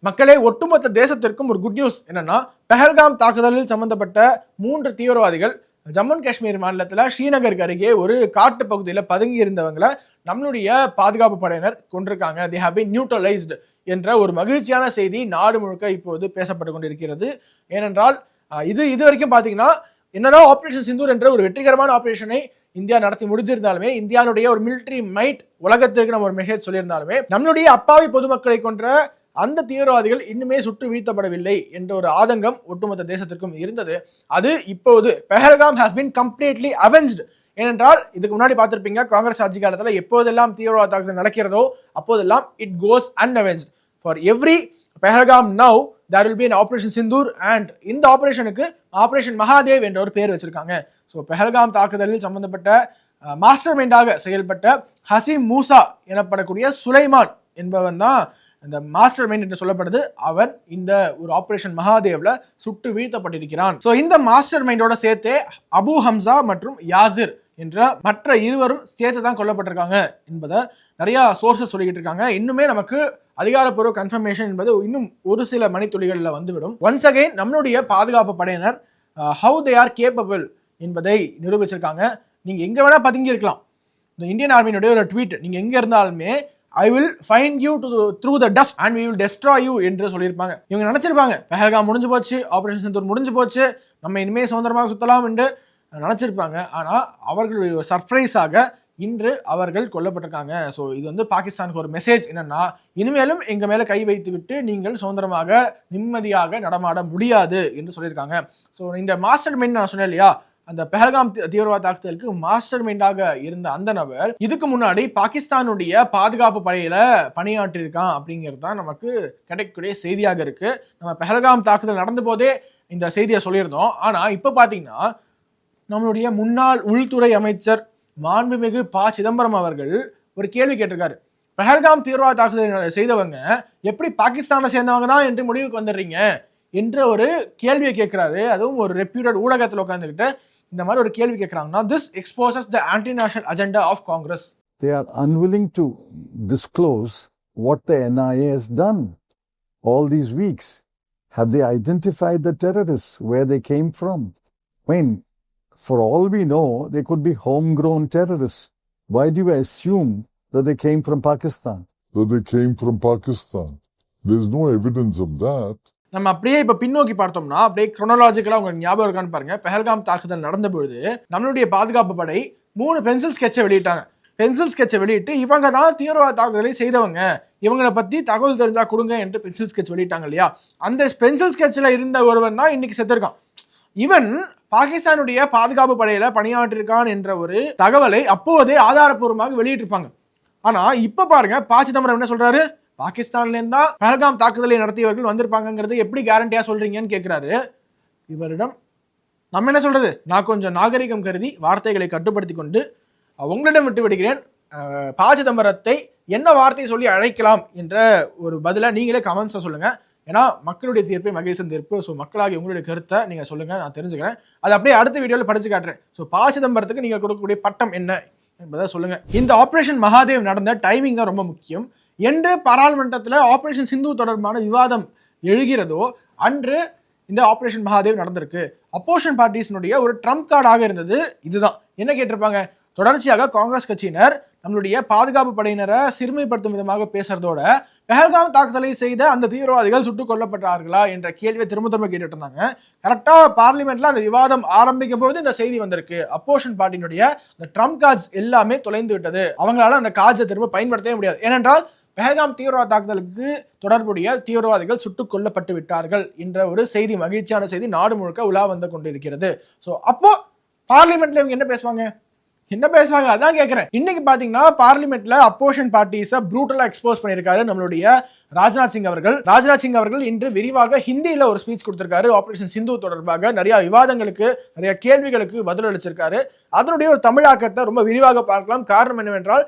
மக்களே, ஒட்டுமொத்த தேசத்திற்கும் ஒரு குட் நியூஸ் என்னன்னா, பெஹல்காம் தாக்குதலில் சம்பந்தப்பட்ட 3 தீவிரவாதிகள் ஜம்மு அண்ட் காஷ்மீர் மாநிலத்தில் ஸ்ரீநகருக்கு அருகே ஒரு காட்டு பகுதியில் பதுங்கி இருந்தவங்களை நம்மளுடைய பாதுகாப்பு படையினர் கொண்டிருக்காங்க. they have been neutralized என்ற ஒரு மகிழ்ச்சியான செய்தி நாடு முழுக்க இப்போது பேசப்பட்டு கொண்டிருக்கிறது. ஏனென்றால் இது வரைக்கும் பார்த்தீங்கன்னா, என்னதான் ஆபரேஷன் சிந்தூர் என்ற ஒரு வெற்றிகரமான ஆபரேஷனை இந்தியா நடத்தி முடித்திருந்தாலுமே, இந்தியாவுடைய ஒரு மிலிட்டரி மைட் உலகத்திற்கு நம்ம ஒரு மெசேஜ் சொல்லியிருந்தாலுமே, நம்மளுடைய அப்பாவி பொதுமக்களை கொன்ற அந்த தீவிரவாதிகள் இன்னுமே சுட்டு வீழ்த்தப்படவில்லை என்ற ஒரு ஆதங்கம் ஒட்டுமொத்த தேசத்திற்கும் இருந்தது. அது இப்போது பெஹல்காம் ஹாஸ் பீன் கம்ப்ளீட்லி அவெஞ்ச்டு. ஏனென்றால் இதுக்கு முன்னாடி பார்த்திருப்பீங்க, காங்கிரஸ் ஆட்சி காலத்தில் எப்போதெல்லாம் தீவிரவாத தாக்குதல் நடக்கிறதோ அப்போதெல்லாம் it goes unavenged. For every Pahalgam now there will be an operation Sindoor and இந்த ஆபரேஷனுக்கு ஆபரேஷன் மகாதேவ் என்ற ஒரு பேர் வச்சிருக்காங்க. ஸோ பெஹல்காம் தாக்குதலில் சம்பந்தப்பட்ட மாஸ்டர் மைண்டாக செயல்பட்ட ஹசீம் மூசா எனப்படக்கூடிய சுலைமான் என்பவன் தான் இந்த மாஸ்டர் மைண்ட் என்று சொல்லப்படுது. அவன் இந்த ஒரு ஆபரேஷன் மகாதேவ்ல சுட்டு வீழ்த்தப்பட்டிருக்கிறான். ஸோ இந்த மாஸ்டர் மைண்டோட சேர்த்தே அபு ஹம்சா மற்றும் யாசிர் என்ற மற்ற இருவரும் சேர்த்து தான் கொல்லப்பட்டிருக்காங்க என்பதை நிறைய சோர்சஸ் சொல்லிக்கிட்டு இருக்காங்க. இன்னுமே நமக்கு அதிகாரப்பூர்வ கன்ஃபர்மேஷன் என்பது இன்னும் ஒரு சில மணித்துளிகளில் வந்துவிடும். ஒன்ஸ் அகைன் நம்மளுடைய பாதுகாப்பு படையினர் ஹவு தே ஆர் கேப்பபிள் என்பதை நிரூபிச்சிருக்காங்க. நீங்க எங்க வேணா பதுங்கி இருக்கலாம். இந்த இந்தியன் ஆர்மியினுடைய ஒரு ட்வீட், நீங்க எங்க இருந்தாலுமே I will find you through the dust and we will destroy you என்று சொல்லியிருப்பாங்க. இவங்க நினைச்சிருப்பாங்க பெஹல்காம் முடிஞ்சு போச்சு, ஆபரேஷன் சிந்தூர் முடிஞ்சு போச்சு, நம்ம இனிமே சுதந்திரமாக சுத்தலாம் என்று நினைச்சிருப்பாங்க. ஆனா அவர்களுடைய சர்ப்ரைஸாக இன்று அவர்கள் கொல்லப்பட்டிருக்காங்க. ஸோ இது வந்து பாகிஸ்தானுக்கு ஒரு மெசேஜ் என்னன்னா, இனிமேலும் எங்க மேல கை வைத்து விட்டு நீங்கள் சுதந்திரமாக நிம்மதியாக நடமாட முடியாது என்று சொல்லியிருக்காங்க. ஸோ இந்த மாஸ்டர் மைண்ட் நான் சொன்னேன் இல்லையா, அந்த பெஹல்காம் தீவிரவாத தாக்குதலுக்கு மாஸ்டர் மைண்டாக இருந்த அந்த நபர் இதுக்கு முன்னாடி பாகிஸ்தானுடைய பாதுகாப்பு படையில பணியாற்றிருக்கான் அப்படிங்கிறது தான் நமக்கு கிடைக்கக்கூடிய செய்தியாக இருக்கு. நம்ம பெஹல்காம் தாக்குதல் நடந்த போதே இந்த செய்தியை சொல்லியிருந்தோம். ஆனா இப்ப பாத்தீங்கன்னா, நம்மளுடைய முன்னாள் உள்துறை அமைச்சர் மாண்புமிகு ப. சிதம்பரம் அவர்கள் ஒரு கேள்வி கேட்டிருக்காரு. பெஹல்காம் தீவிரவாத தாக்குதல் செய்தவங்க எப்படி பாகிஸ்தானை சேர்ந்தவங்க தான் என்று முடிவுக்கு வந்துடுறீங்க என்ற ஒரு கேள்வியை கேட்கிறாரு. அதுவும் ஒரு ரெப்யூட்டட் ஊடகத்தில் உட்கார்ந்துகிட்டு இந்த மாதிரி ஒரு கேள்வி கேட்கறாங்கன்னா, this exposes the anti-national agenda of Congress. They are unwilling to disclose what the NIA has done all these weeks. Have they identified the terrorists, where they came from? When, for all we know, they could be homegrown terrorists. Why do you assume that they came from Pakistan? There's no evidence of that. நம்ம அப்படியே இப்ப பின்னோக்கி பார்த்தோம்னா, அப்படியே குரோனாலஜிக்கலா உங்களுக்கு ஞாபகம் இருக்கான்னு பாருங்க. பெஹல்காம் தாக்குதல் நடந்த பொழுது நம்மளுடைய பாதுகாப்பு படை 3 பென்சில் ஸ்கெட்சை வெளியிட்டாங்க. பென்சில் ஸ்கெட்சை வெளியிட்டு இவங்க தான் தீவிரவாத தாக்குதலை செய்தவங்க, இவங்களை பத்தி தகவல் தெரிஞ்சா கொடுங்க என்று பென்சில் ஸ்கெட்ச் வெளியிட்டாங்க இல்லையா. அந்த பென்சில் ஸ்கெட்ச்ல இருந்த ஒருவன் தான் இன்னைக்கு செத்துருக்கான். இவன் பாகிஸ்தானுடைய பாதுகாப்பு படையில பணியாற்றிருக்கான் என்ற ஒரு தகவலை அப்போதே ஆதாரப்பூர்வமாக வெளியிட்டிருப்பாங்க. ஆனா இப்ப பாருங்க, ப. சிதம்பரம் என்ன சொல்றாரு, பாகிஸ்தான்ல இருந்தா பெஹல்காம் தாக்குதலை நடத்தியவர்கள் வந்திருப்பாங்கிறது எப்படி கேரண்டியா சொல்றீங்கன்னு கேட்கிறாரு. இவரிடம் நம்ம என்ன சொல்றது, நான் கொஞ்சம் நாகரிகம் கருதி வார்த்தைகளை கட்டுப்படுத்தி கொண்டு உங்களிடம் விட்டு விடுகிறேன். ப. சிதம்பரத்தை என்ன வார்த்தையை சொல்லி அழைக்கலாம் என்ற ஒரு பதில நீங்களே கமெண்ட்ஸ்ல சொல்லுங்க. ஏன்னா மக்களுடைய தீர்ப்பை மகேசன் தீர்ப்பு. ஸோ மக்களாகி உங்களுடைய கருத்தை நீங்க சொல்லுங்க, நான் தெரிஞ்சுக்கிறேன். அது அப்படியே அடுத்த வீடியோவில் படிச்சு காட்டுறேன். ஸோ ப. சிதம்பரத்துக்கு நீங்க கொடுக்கக்கூடிய பட்டம் என்ன என்பதை சொல்லுங்க. இந்த ஆபரேஷன் மகாதேவ் நடந்த டைமிங் தான் ரொம்ப முக்கியம். என்று பாராளுமன்றத்தில் ஆபரேஷன் சிந்து தொடர்பான விவாதம் எழுகிறதோ அன்று இந்த ஆபரேஷன் மகாதேவ் நடந்திருக்கு. அப்போசிஷன் பார்ட்டிஸ்னுடைய ஒரு ட்ரம்ப் கார்டாக இருந்தது இதுதான். என்ன கேட்டிருப்பாங்க, தொடர்ச்சியாக காங்கிரஸ் கட்சியினர் நம்மளுடைய பாதுகாப்பு படையினரை சிறுமைப்படுத்தும் விதமாக பேசுறதோட பெஹல்காம் தாக்குதலை செய்த அந்த தீவிரவாதிகள் சுட்டுக் கொல்லப்பட்டார்களா என்ற கேள்வியை திரும்ப திரும்ப கேட்டுட்டு இருந்தாங்க. கரெக்டா பார்லிமெண்ட்ல அந்த விவாதம் ஆரம்பிக்கும் போது இந்த செய்தி வந்திருக்கு. அப்போசிஷன் பார்ட்டியினுடைய அந்த ட்ரம்ப் கார்ட்ஸ் எல்லாமே தொலைந்து விட்டது, அவங்களால அந்த கார்ட்ஸை திரும்ப பயன்படுத்தவே முடியாது. ஏனென்றால் பெஹல்காம் தீவிரவாத தாக்குதலுக்கு தொடர்புடைய தீவிரவாதிகள் சுட்டுக் கொல்லப்பட்டு விட்டார்கள் என்ற ஒரு செய்தி, மகிழ்ச்சியான செய்தி நாடு முழுக்க உலா வந்து கொண்டிருக்கிறது. ஸோ அப்போ பார்லிமெண்ட்ல இவங்க என்ன பேசுவாங்க அதான் கேட்கிறேன். இன்னைக்கு பாத்தீங்கன்னா பார்லிமெண்ட்ல அப்போசிஷன் பார்ட்டிஸை ப்ரூட்டலா எக்ஸ்போஸ் பண்ணியிருக்காரு நம்மளுடைய ராஜ்நாத் சிங் அவர்கள் இன்று விரிவாக ஹிந்தியில ஒரு ஸ்பீச் கொடுத்திருக்காரு. ஆபரேஷன் சிந்து தொடர்பாக நிறைய விவாதங்களுக்கு, நிறைய கேள்விகளுக்கு பதில் அளிச்சிருக்காரு. அதனுடைய ஒரு தமிழாக்கத்தை ரொம்ப விரிவாக பார்க்கலாம். காரணம் என்னவென்றால்,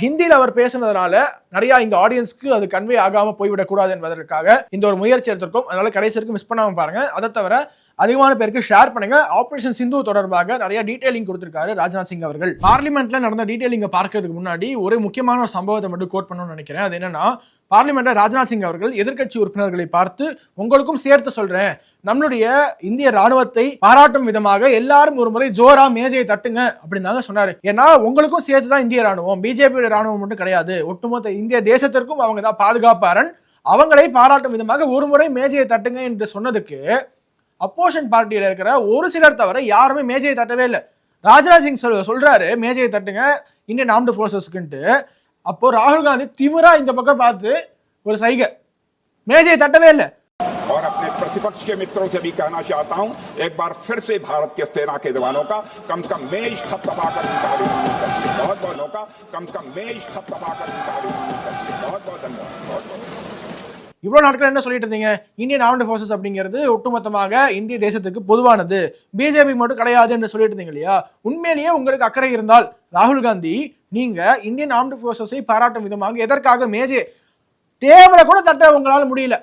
ஹிந்தியில் அவர் பேசுனதுனால நிறைய இங்க ஆடியன்ஸ்க்கு அது கன்வே ஆகாம போய்விடக்கூடாது என்பதற்காக இந்த ஒரு முயற்சி எடுத்திருக்கோம். அதனால கடைசி வரைக்கும் மிஸ் பண்ணாம பாருங்க. அதை தவிர அதிகமான பேருக்கு ஷேர் பண்ணுங்க. ஆபரேஷன் சிந்தூர் தொடர்பாக நிறைய டீடைலிங் கொடுத்திருக்காரு ராஜ்நாத் சிங் அவர்கள். பார்லிமெண்ட்ல நடந்த டீடைலிங்க பார்க்கிறதுக்கு முன்னாடி ஒரு முக்கியமான சம்பவத்தை மட்டும் கோட் பண்ணணும்னு நினைக்கிறேன். அது என்னன்னா, பார்லிமெண்ட்ல ராஜ்நாத் சிங் அவர்கள் எதிர்க்கட்சி உறுப்பினர்களை பார்த்து, உங்களுக்கும் சேர்த்து சொல்றேன், நம்மளுடைய இந்திய ராணுவத்தை பாராட்டும் விதமாக எல்லாரும் ஒரு முறை ஜோரா மேஜையை தட்டுங்க அப்படின்னு தாங்க சொன்னாரு. ஏன்னா உங்களுக்கும் சேர்த்து தான் இந்திய ராணுவம், பிஜேபி ராணுவம் மட்டும் கிடையாது, ஒட்டுமொத்த இந்திய தேசத்திற்கும் அவங்க தான் பாதுகாப்பாரன், அவங்களை பாராட்டும் விதமாக ஒரு முறை மேஜையை தட்டுங்க என்று சொன்னதுக்கு அப்போசிஷன் பார்ட்டியில இருக்கிற ஒரு சிலர் தவிர யாருமே மேஜையை தட்டவே இல்லை. ராஜ்நாத் சிங் சொல்றாரு மேஜையை தட்டுங்க இந்தியன் ஆர்ம்டு போர்சஸ்க்குன்ட்டு. அப்போ ராகுல் காந்தி திமிரா இந்த பக்கம் பார்த்து ஒரு சைகை, மேஜையை தட்டவே இல்லை. और अपने प्रतिपक्ष के मित्रों से भी कहना चाहता हूं, एक बार फिर से भारत के सेना के जवानों का कम से कम मेज थपथपाकर उनका अभिनंदन करिए। बहुत बहुत का कम से कम मेज थपथपाकर उनका अभिनंदन करिए। बहुत बहुत धन्यवाद। बहुत बहुत இவ்வளவு நாட்கள் என்ன சொல்லிட்டு இருந்தீங்க, இந்தியன் ஆர்ம்டு போர்சஸ் அப்படிங்கிறது ஒட்டுமொத்தமாக இந்திய தேசத்துக்கு பொதுவானது, பிஜேபி மட்டும் கிடையாது என்று சொல்லிட்டு இருந்தீங்க இல்லையா? உண்மையிலேயே உங்களுக்கு அக்கறை இருந்தால் ராகுல் காந்தி, நீங்க இந்தியன் ஆர்ம்டு போர்சஸை பாராட்டும் விதமாக எதற்காக மேஜை டேபிளை கூட தட்ட உங்களால முடியல.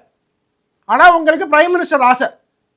ஆனா உங்களுக்கு பிரைம் மினிஸ்டர் ஆசை,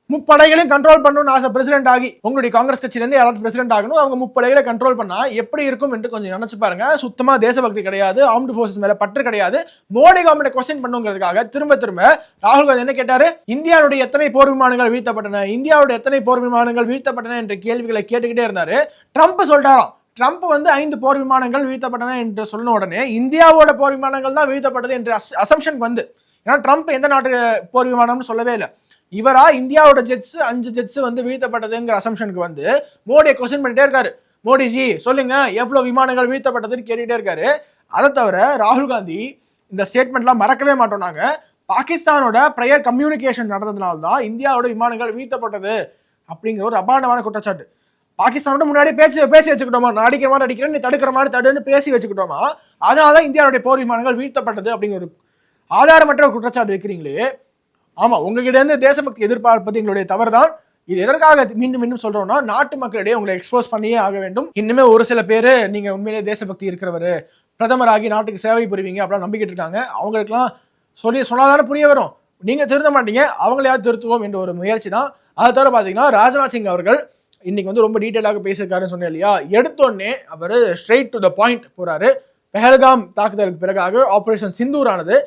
முப்படைகளையும் கண்ட்ரோல் பண்ணணும்னு ஆசை. பிரசிடென்ட் ஆகி உங்களுடைய காங்கிரஸ் கட்சியிலேருந்து யாராவது பிரசிடென்ட் ஆகணும், அவங்க முப்படைகளை கண்ட்ரோல் பண்ணா எப்படி இருக்கும் என்று கொஞ்சம் நினைச்சு பாருங்க. சுத்தமா தேசபக்தி கிடையாது, ஆர்ம்டு போர்சஸ் மேல பற்று கிடையாது. மோடி கவர்மெண்ட் கொஸ்டின் பண்ணுங்கிறதுக்காக திரும்ப திரும்ப ராகுல் காந்தி என்ன கேட்டாரு, இந்தியாவுடைய எத்தனை போர் விமானங்கள் வீழ்த்தப்பட்டன, இந்தியாவுடைய எத்தனை போர் விமானங்கள் வீழ்த்தப்பட்டன என்ற கேள்விகளை கேட்டுக்கிட்டே இருந்தாரு. ட்ரம்ப் சொல்லிட்டாராம், ட்ரம்ப் 5 போர் விமானங்கள் வீழ்த்தப்பட்டன என்று சொன்ன உடனே இந்தியாவோட போர் விமானங்கள் தான் வீழ்த்தப்பட்டது என்ற அசம்ஷன் வந்து, ஏன்னா ட்ரம்ப் எந்த நாட்டு போர் விமானம்னு சொல்லவே இல்லை, இவரா இந்தியாவோட ஜெட்ஸ் 5 ஜெட்ஸ் வீழ்த்தப்பட்டதுங்கிற அசம்ஷனுக்கு வந்து மோடியை கொஸ்டின் பண்ணிட்டே இருக்காரு. மோடிஜி சொல்லுங்க எவ்வளவு விமானங்கள் வீழ்த்தப்பட்டதுன்னு கேட்டுட்டே இருக்காரு. அதை தவிர ராகுல் காந்தி இந்த ஸ்டேட்மெண்ட்லாம் மறக்கவே மாட்டோம் நாங்க, பாகிஸ்தானோட ப்ரையர் கம்யூனிகேஷன் நடந்ததுனால தான் இந்தியாவோட விமானங்கள் வீழ்த்தப்பட்டது அப்படிங்கிற ஒரு அபாண்டமான குற்றச்சாட்டு. பாகிஸ்தானோட முன்னாடி பேசி வச்சுக்கிட்டோமா, நான் அடிக்கிற மாதிரி அடிக்கிறேன், நீ தடுக்கிற மாதிரி தடுன்னு பேசி வச்சுக்கிட்டோமா, அதனாலதான் இந்தியாவுடைய போர் விமானங்கள் வீழ்த்தப்பட்டது அப்படிங்கிற ஒரு ஆதாரமற்ற குற்றச்சாட்டு வைக்கிறீங்களே. ஆமா, உங்ககிட்ட இருந்து தேசபக்தி எதிர்பார்ப்பது எங்களுடைய தவறு தான். இது எதற்காக மீண்டும் மீண்டும் சொல்றோம்னா, நாட்டு மக்களிடையே உங்களை எக்ஸ்போஸ் பண்ணியே ஆக வேண்டும். இன்னுமே ஒரு சில பேர் நீங்க உண்மையிலேயே தேசபக்தி இருக்கிறவரு, பிரதமராகி நாட்டுக்கு சேவை புரிவீங்க அப்படிலாம் நம்பிக்கிட்டு இருக்காங்க. அவங்களுக்குலாம் சொன்னாதானே புரிய வரும். நீங்க திருத்த மாட்டீங்க, அவங்களையாவது திருத்துவோம் என்ற ஒரு முயற்சி தான். அதை தவிர பாத்தீங்கன்னா ராஜ்நாத் சிங் அவர்கள் இன்னைக்கு ரொம்ப டீட்டெயிலாக பேசியிருக்காருன்னு சொன்னேன் இல்லையா? எடுத்தோடனே அவர் ஸ்ட்ரெயிட் டு த பாயிண்ட் போறாரு. பெஹல்காம் தாக்குதலுக்கு பிறகாக ஆபரேஷன் சிந்தூர் ஆனது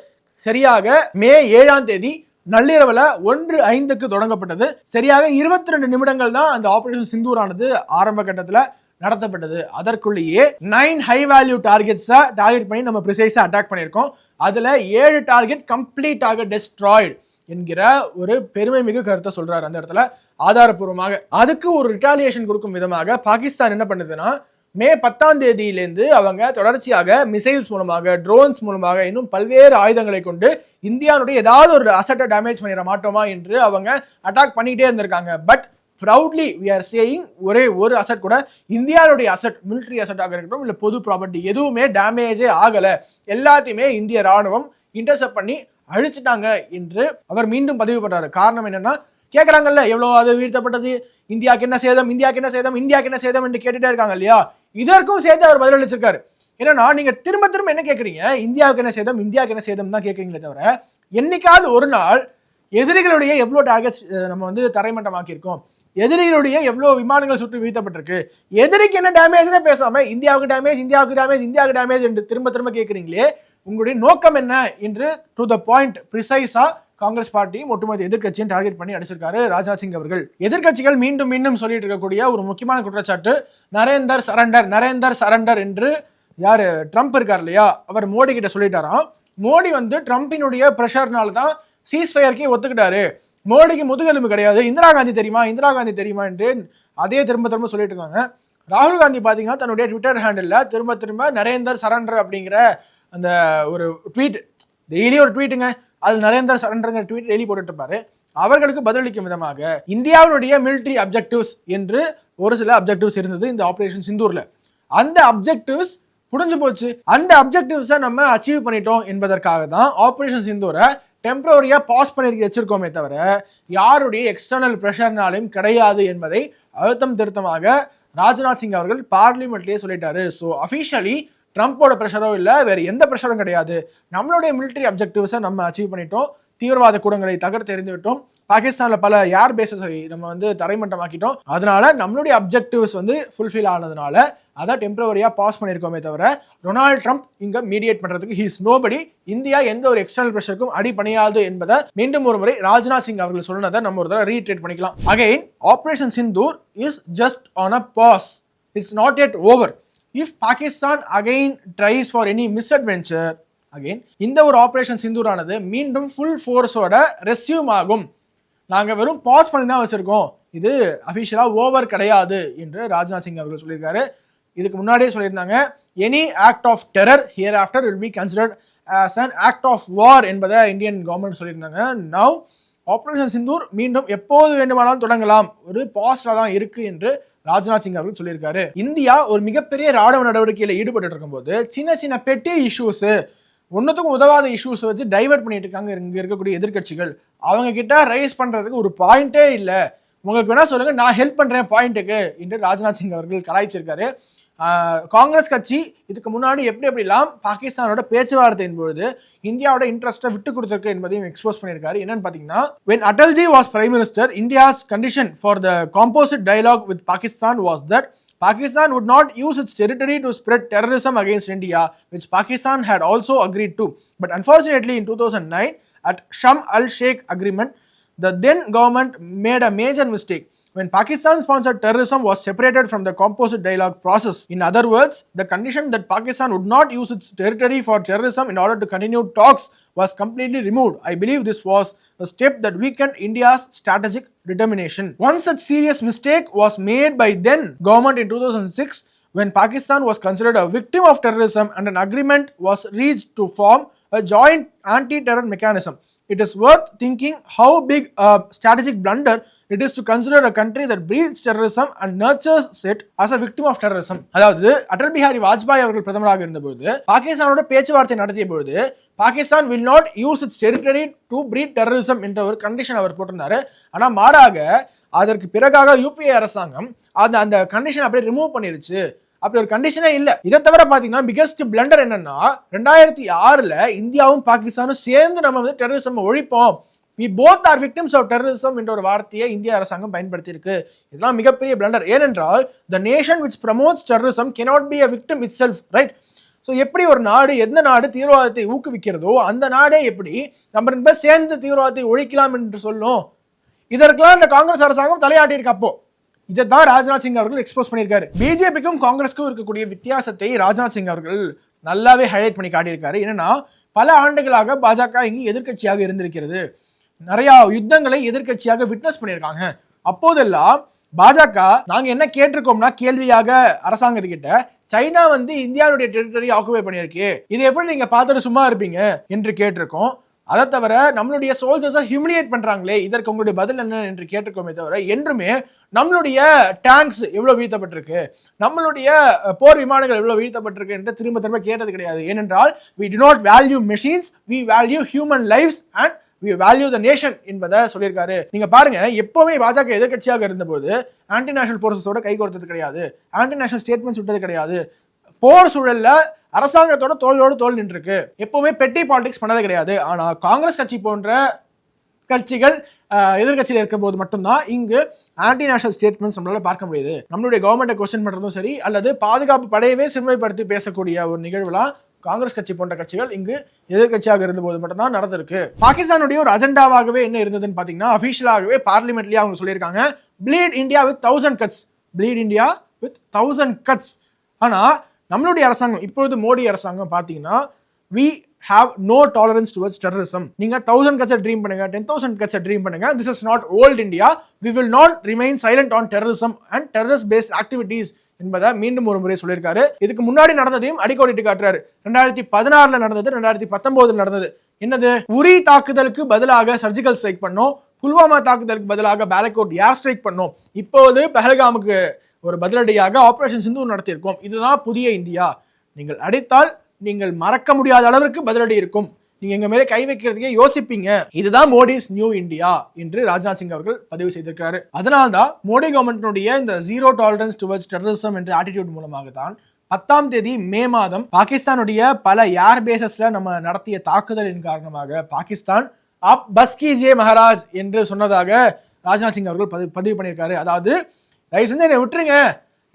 சரியாக மே 7ஆம் தேதி நள்ளிரவுல 1:05க்கு தொடங்கப்பட்டது. சரியாக 22 நிமிடங்கள் தான் அந்த ஆபரேஷன் சிந்தூர் ஆனது ஆரம்ப கட்டத்துல நடத்தப்பட்டது. அதற்குள்ளேயே 9 ஹை வேல்யூ டார்கெட்ஸை டார்கெட் பண்ணி நம்ம ப்ரிசைஸா அட்டாக் பண்ணியிருக்கோம். அதுல 7 டார்கெட் கம்ப்ளீட்டாக டெஸ்ட்ராய்டு என்கிற ஒரு பெருமை மிகு கருத்தை சொல்றாரு அந்த இடத்துல ஆதாரப்பூர்வமாக. அதுக்கு ஒரு ரிட்டாலியேஷன் கொடுக்கும் விதமாக பாகிஸ்தான் என்ன பண்ணுதுன்னா, மே 10ஆம் தேதியிலிருந்து அவங்க தொடர்ச்சியாக மிசைல்ஸ் மூலமாக, ட்ரோன்ஸ் மூலமாக, இன்னும் பல்வேறு ஆயுதங்களை கொண்டு இந்தியாவுடைய ஏதாவது ஒரு அசட்டை டேமேஜ் பண்ணிட மாட்டோமா என்று அவங்க அட்டாக் பண்ணிக்கிட்டே இருந்திருக்காங்க. But proudly we are saying, ஒரே ஒரு அசட் கூட இந்தியாவுடைய அசட், மிலிட்டரி அசட்டாக இருக்கட்டும் இல்லை பொது ப்ராப்பர்ட்டி எதுவுமே டேமேஜே ஆகலை, எல்லாத்தையுமே இந்திய ராணுவம் இன்டர்செப்ட் பண்ணி அழிச்சிட்டாங்க என்று அவர் மீண்டும் பதிவு பண்றாரு. காரணம் என்னன்னா, கேட்கறாங்கல்ல எவ்வளவு அது வீழ்த்தப்பட்டது, இந்தியாவுக்கு என்ன சேதம், இந்தியாவுக்கு என்ன சேதம், இந்தியாவுக்கு என்ன சேதம் என்று கேட்டுட்டே இருக்காங்க இல்லையா? இதற்கும் சேர்த்து அவர் பதிலளிச்சிருக்காரு. என்னன்னா, நீங்க திரும்ப திரும்ப என்ன கேட்கறீங்க, இந்தியாவுக்கு என்ன சேதம், இந்தியாவுக்கு என்ன சேதம் தான் கேட்கறீங்களே தவிர, என்னைக்காவது ஒரு நாள் எதிரிகளுடைய எவ்வளவு டார்கெட்ஸ் நம்ம தரைமட்டமாக்கி இருக்கோம், எதிரிகளுடைய எவ்வளவு விமானங்கள் சுற்றி வீழ்த்தப்பட்டிருக்கு, எதிரிக்கு என்ன டேமேஜ்னே பேசாம இந்தியாவுக்கு டேமேஜ், இந்தியாவுக்கு டேமேஜ், இந்தியாவுக்கு டேமேஜ் என்று திரும்ப திரும்ப கேட்கறீங்களே, உங்களுடைய நோக்கம் என்ன என்று டு த பாயிண்ட் பிரிசைஸா காங்கிரஸ் பார்ட்டியும் ஒட்டுமொத்த எதிர்கட்சியும் டார்கெட் பண்ணி அடிச்சிருக்காரு ராஜ்நாத் சிங் அவர்கள். எதிர்கட்சிகள் மீண்டும் மீண்டும் சொல்லிட்டு இருக்கக்கூடிய ஒரு முக்கியமான குற்றச்சாட்டு, நரேந்தர் சரண்டர் என்று யாரு ட்ரம்ப் இருக்கார் இல்லையா, அவர் மோடி கிட்ட சொல்லிட்டாராம். மோடி ட்ரம்பினுடைய பிரஷர்னால தான் சீஸ்ஃபயர்க்கே ஒத்துக்கிட்டாரு, மோடிக்கு முதுகெலும்பு கிடையாது, இந்திரா காந்தி தெரியுமா என்று அதே திரும்ப திரும்ப சொல்லிட்டு இருக்காங்க. ராகுல் காந்தி பாத்தீங்கன்னா தன்னுடைய ட்விட்டர் ஹேண்டில் திரும்ப திரும்ப நரேந்தர் சரண்டர் அப்படிங்கிற அந்த ஒரு ட்வீட், டெய்லி ஒரு ட்வீட்டுங்க, அது நரேந்தர் சரண்டர் ட்வீட் டெய்லி போட்டுட்டு இருப்பாரு. அவர்களுக்கு பதிலளிக்கும் விதமாக இந்தியாவுடைய மிலிட்டரி அப்ஜெக்டிவ்ஸ் என்று ஒரு சில அப்ஜெக்டிவ்ஸ் இருந்தது இந்த ஆபரேஷன் சிந்தூர்ல. அந்த அப்ஜெக்டிவ்ஸ் புரிஞ்சு போச்சு, அந்த அப்ஜெக்டிவ்ஸை நம்ம அச்சீவ் பண்ணிட்டோம் என்பதற்காக தான் ஆபரேஷன் சிந்தூரை டெம்பரரியா பாஸ் பண்ணி வச்சிருக்கோமே தவிர யாருடைய எக்ஸ்டர்னல் பிரஷர்னாலையும் கிடையாது என்பதை அழுத்தம் திருத்தமாக ராஜ்நாத் சிங் அவர்கள் பார்லிமெண்ட்லயே சொல்லிட்டாரு. ஸோ அஃபிஷியலி ட்ரம்போட ப்ரெஷரோ இல்லை, வேற எந்த ப்ரெஷரும் கிடையாது, நம்மளுடைய மிலிட்டரி அப்ஜெக்டிவ்ஸை நம்ம அச்சீவ் பண்ணிட்டோம், தீவிரவாத கூடங்களை தகர்த்து எறிந்து விட்டோம், பாகிஸ்தான்ல பல ஏர் பேசஸை நம்ம வந்து தரைமட்டமாக்கிட்டோம். அதனால நம்மளுடைய அப்ஜெக்டிவ்ஸ் வந்து ஃபுல்ஃபில் ஆனதுனால அதை டெம்பரவரியா பாஸ் பண்ணியிருக்கோமே தவிர டொனால்ட் ட்ரம்ப் இங்க மீடியேட் பண்றதுக்கு ஹீஸ் நோபடி. இந்தியா எந்த ஒரு எக்ஸ்டர்னல் பிரஷருக்கும் அடி பணியாது என்பதை மீண்டும் ஒரு முறை ராஜ்நாத் சிங் அவர்கள் சொன்னதை நம்ம ஒரு தடவை ரீட்ரேட் பண்ணிக்கலாம். Again, operation Sindoor is just on a pause. It's not yet over. If Pakistan again tries for any misadventure, again இந்த ஒரு ஆபரேஷன் சிந்தூர் ஆனது மீண்டும் ஃபுல் ஃபோர்ஸோட ரெஸ்யூம் ஆகும். நாங்க வெறும் பாஸ் பண்ணி தான் வச்சிருக்கோம், இது அபிஷியலா ஓவர் கிடையாது என்று ராஜ்நாத் சிங் அவர்கள் சொல்லியிருக்காரு. இதுக்கு முன்னாடியே சொல்லியிருந்தாங்க, any act of terror hereafter will be considered as an act of war என்பதை இந்தியன் கவர்மெண்ட் சொல்லியிருந்தாங்க. நவ் ஆபரேஷன் சிந்தூர் மீண்டும் எப்போது வேண்டுமானாலும் தொடங்கலாம், ஒரு பாஸ்ல தான் இருக்கு என்று ராஜ்நாத் சிங் அவர்கள் சொல்லியிருக்காரு. இந்தியா ஒரு மிகப்பெரிய ராணுவ நடவடிக்கையில் ஈடுபட்டு இருக்கும்போது சின்ன சின்ன பெட்டி இஷ்யூஸ், ஒன்னுத்துக்கும் உதவாத இஷ்யூஸ் வச்சு டைவர்ட் பண்ணிட்டு இருக்காங்க இங்க இருக்கக்கூடிய எதிர்கட்சிகள். அவங்க கிட்ட ரைஸ் பண்றதுக்கு ஒரு பாயிண்டே இல்ல, உங்களுக்கு வேணா சொல்லுங்க நான் ஹெல்ப் பண்றேன் பாயிண்ட்டுக்கு என்று ராஜ்நாத் சிங் அவர்கள் கலாய்ச்சிருக்காரு. காங்கிரஸ் கட்சி இதுக்கு முன்னாடி எப்படிலாம் பாகிஸ்தானோட பேச்சுவார்த்தையின் பொழுது இந்தியாவோட இன்ட்ரெஸ்ட்டை விட்டு கொடுத்திருக்கு என்பதையும் எக்ஸ்போஸ் பண்ணியிருக்காரு. என்னன்னு பாத்தீங்கன்னா, when Atalji was Prime Minister, India's condition for the composite dialogue with Pakistan was that Pakistan would not use its territory to spread terrorism against India, which Pakistan had also agreed to. But unfortunately, in 2009, at Sharm el-Sheikh agreement, the then government made a major mistake when Pakistan-sponsored terrorism was separated from the composite dialogue process. In other words, the condition that Pakistan would not use its territory for terrorism in order to continue talks was completely removed. I believe this was a step that weakened India's strategic determination. One such serious mistake was made by then government in 2006 when Pakistan was considered a victim of terrorism and an agreement was reached to form a joint anti-terror mechanism. It is worth thinking how big a strategic blunder it is to consider a country that breeds terrorism and nurtures it as a victim of terrorism. அதாவது அடல் பிஹாரி வாஜ்பாய் அவர்கள் பிரதமராக இருந்தபோது பாகிஸ்தானோட பேச்சுவார்த்தை நடத்திய போது Pakistan will not use its territory to breed terrorism என்ற ஒரு கண்டிஷன் அவர் போட்டிருந்தாரு. ஆனா மாறாக அதற்கு பிறகாக யூபிஏ அரசாங்கம் அந்த கண்டிஷன் அப்படியே ரிமூவ் பண்ணிருச்சு. அப்படி ஒரு கண்டிஷனே இல்ல. இதை தவிர பாத்தீங்கன்னா பிகெஸ்ட் பிளண்டர் என்னன்னா, 2006 இந்தியாவும் பாகிஸ்தானும் சேர்ந்து நம்ம வந்து டெரரிசம் ஒழிப்போம், we both are victims of terrorism என்ற ஒரு வார்த்தையை இந்திய அரசாங்கம் பயன்படுத்தி இருக்கு. இதெல்லாம் மிகப்பெரிய பிளண்டர். ஏனென்றால் the nation which promotes terrorism cannot be a victim itself, right? So எப்படி ஒரு நாடு, எந்த நாடு தீவிரவாதத்தை ஊக்குவிக்கிறதோ அந்த நாடே எப்படி நம்ம 2 பேர் சேர்ந்து தீவிரவாதத்தை ஒழிக்கலாம் என்று சொல்லும். இதற்கெல்லாம் இந்த காங்கிரஸ் அரசாங்கம் தலையாட்டி இருக்கு. அப்போ இதைத்தான் ராஜ்நாத் சிங் அவர்கள் எக்ஸ்போஸ் பண்ணியிருக்காரு. பிஜேபிக்கும் காங்கிரஸ்க்கும் இருக்கக்கூடிய வித்தியாசத்தை ராஜ்நாத் சிங் அவர்கள் நல்லாவே ஹைலைட் பண்ணி காட்டியிருக்காரு. என்னன்னா, பல ஆண்டுகளாக பாஜக இங்கு எதிர்கட்சியாக இருந்திருக்கிறது, நிறைய யுத்தங்களை எதிர்கட்சியாக விட்னஸ் பண்ணியிருக்காங்க. அப்போதெல்லாம் பாஜக நாங்க என்ன கேட்டிருக்கோம்னா, கேள்வியாக அரசாங்கத்துக்கிட்ட, சைனா வந்து இந்தியாவுடைய டெரிட்டரி ஆக்குபை பண்ணியிருக்கு, இதை எப்படி நீங்க பார்த்துட்டு சும்மா இருப்பீங்க என்று கேட்டிருக்கோம். அதை தவிர நம்மளுடைய சோல்ஜர்ஸை ஹியூமிலியேட் பண்றாங்களே, இதற்கு உங்களுடைய பதில் என்ன என்று கேட்டிருக்கோமே தவிர என்றுமே நம்மளுடைய டேங்க்ஸ் எவ்வளவு வீழ்த்தப்பட்டிருக்கு, நம்மளுடைய போர் விமானங்கள் எவ்வளவு வீழ்த்தப்பட்டிருக்கு என்று திரும்ப திரும்ப கேட்டது கிடையாது. ஏனென்றால் we do not value machines, we value human lives and we value the nation என்பதை சொல்லியிருக்காரு. நீங்க பாருங்க, எப்பவுமே பாஜக எதிர்கட்சியாக இருந்தபோது ஆன்டி நேஷனல் போர்சஸோட கை கோர்த்தது கிடையாது, ஆன்டி நேஷனல் ஸ்டேட்மெண்ட்ஸ் விட்டது கிடையாது, போர் சூழல்ல அரசாங்கத்தோட தோளோடு தோல் நின்றுருக்கு, எப்பவுமே பெட்டி பாலிடிக்ஸ் பண்ணது கிடையாது. ஆனா காங்கிரஸ் கட்சி போன்ற கட்சிகள் எதிர்கட்சியில் இருக்கும் போது மட்டும்தான் இங்கு ஆன்டி நேஷனல் ஸ்டேட்மெண்ட்ஸ் நம்மளால பார்க்க முடியுது. நம்மளுடைய கவர்மெண்ட்டை கொஸ்டின் பண்றதும் சரி, அல்லது பாதுகாப்பு படையவே சிறுமைப்படுத்தி பேசக்கூடிய ஒரு நிகழ்வுலாம் காங்கிரஸ் கட்சி போன்ற கட்சிகள் இங்கு எதிர்கட்சியாக இருந்த போது மட்டும்தான் நடந்திருக்கு. பாகிஸ்தானுடைய ஒரு அஜெண்டாவாகவே என்ன இருந்ததுன்னு பாத்தீங்கன்னா, அபிஷியலாகவே பார்லிமெண்ட்லயே அவங்க சொல்லியிருக்காங்க, bleed India with 1000 cuts, bleed India with 1000 cuts. ஆனா நம்மளுடைய அரசாங்கம், இப்பொழுது மோடி அரசாங்கம் பாத்தீங்கன்னா, we have no tolerance towards terrorism. நீங்க 1000 cuts ட்ரீம் பண்ணுங்க, 10,000 cuts ட்ரீம் பண்ணுங்க, this is not old India, we will not remain silent on terrorism and terrorist based activities என்பதை மீண்டும் ஒரு முறை சொல்லியிருக்காரு. இதுக்கு முன்னாடி நடந்ததையும் அடிக்கோடிட்டு காட்டுறாரு. 2016 நடந்தது, 2019 நடந்தது. என்னது? உரி தாக்குதலுக்கு பதிலாக சர்ஜிக்கல் ஸ்ட்ரைக் பண்ணோம், புல்வாமா தாக்குதலுக்கு பதிலாக பாலக்கோட் ஏர் ஸ்ட்ரைக் பண்ணோம், இப்போது பஹல்காமுக்கு ஒரு பதிலடியாக ஆபரேஷன் சிந்தூர் நடத்தியிருக்கோம். இதுதான் புதிய இந்தியா. நீங்கள் அடித்தால் நீங்கள் மறக்க முடியாத அளவிற்கு பதிலடி இருக்கும், நீங்க எங்க மேலே கை வைக்கிறதுக்கே யோசிப்பீங்க, இதுதான் மோடிஸ் நியூ இந்தியா என்று ராஜ்நாத் சிங் அவர்கள் பதிவு செய்திருக்கிறாரு. அதனால்தான் மோடி கவர்மெண்ட்டினுடைய இந்த ஜீரோ டாலரன்ஸ் டுவர்ட்ஸ் டெரரிசம் என்ற ஆட்டிடியூட் மூலமாக தான் 10ஆம் தேதி மே மாதம் பாகிஸ்தானுடைய பல ஏர் பேசஸ்ல நம்ம நடத்திய தாக்குதலின் காரணமாக பாகிஸ்தான் ஆப் பஸ் கீஜியே மகாராஜ் என்று சொன்னதாக ராஜ்நாத் சிங் அவர்கள் பதிவு பண்ணியிருக்காரு. அதாவது தயவு செஞ்சு என்னை விட்டுருங்க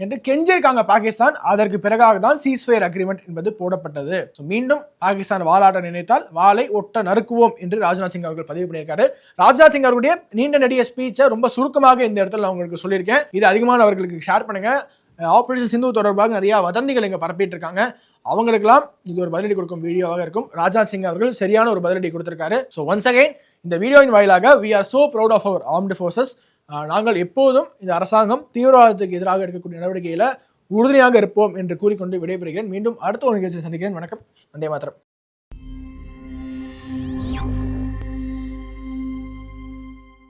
என்று கெஞ்சிருக்காங்க பாகிஸ்தான். அதற்கு பிறகாக தான் சீஸ்ஃபயர் அக்ரிமெண்ட் என்பது போடப்பட்டது. மீண்டும் பாகிஸ்தான் வாலாட்ட நினைத்தால் வாளை ஒட்ட நறுக்குவோம் என்று ராஜ்நாத் சிங் அவர்கள் பதிவு பண்ணியிருக்காரு. ராஜ்நாத் சிங் அவர்களுடைய நீண்ட நெடிய ஸ்பீச்சை ரொம்ப சுருக்கமாக இந்த இடத்துல நான் உங்களுக்கு சொல்லியிருக்கேன். இது அதிகமானவர்களுக்கு ஷேர் பண்ணுங்க. ஆபரேஷன் சிந்து தொடர்பாக நிறைய வதந்திகள் இங்க பரப்பிட்டு இருக்காங்க. அவங்களுக்கெல்லாம் இது ஒரு பதிலடி கொடுக்கும் வீடியோவாக இருக்கும். ராஜ்நாத் சிங் அவர்கள் சரியான ஒரு பதிலடி கொடுத்திருக்காரு. ஸோ ஒன்ஸ் அகைன் இந்த வீடியோவின் வாயிலாக we are so proud of our armed forces. நாங்கள் எப்போதும் இந்த அரசாங்கம் தீவிரவாதத்துக்கு எதிராக எடுக்கக்கூடிய நடவடிக்கையில உறுதுணையாக இருப்போம் என்று கூறிக்கொண்டு விடைபெறுகிறேன். மீண்டும் அடுத்த ஒரு நிகழ்ச்சியை சந்திக்கிறேன். வணக்கம். வந்தே மாதரம்.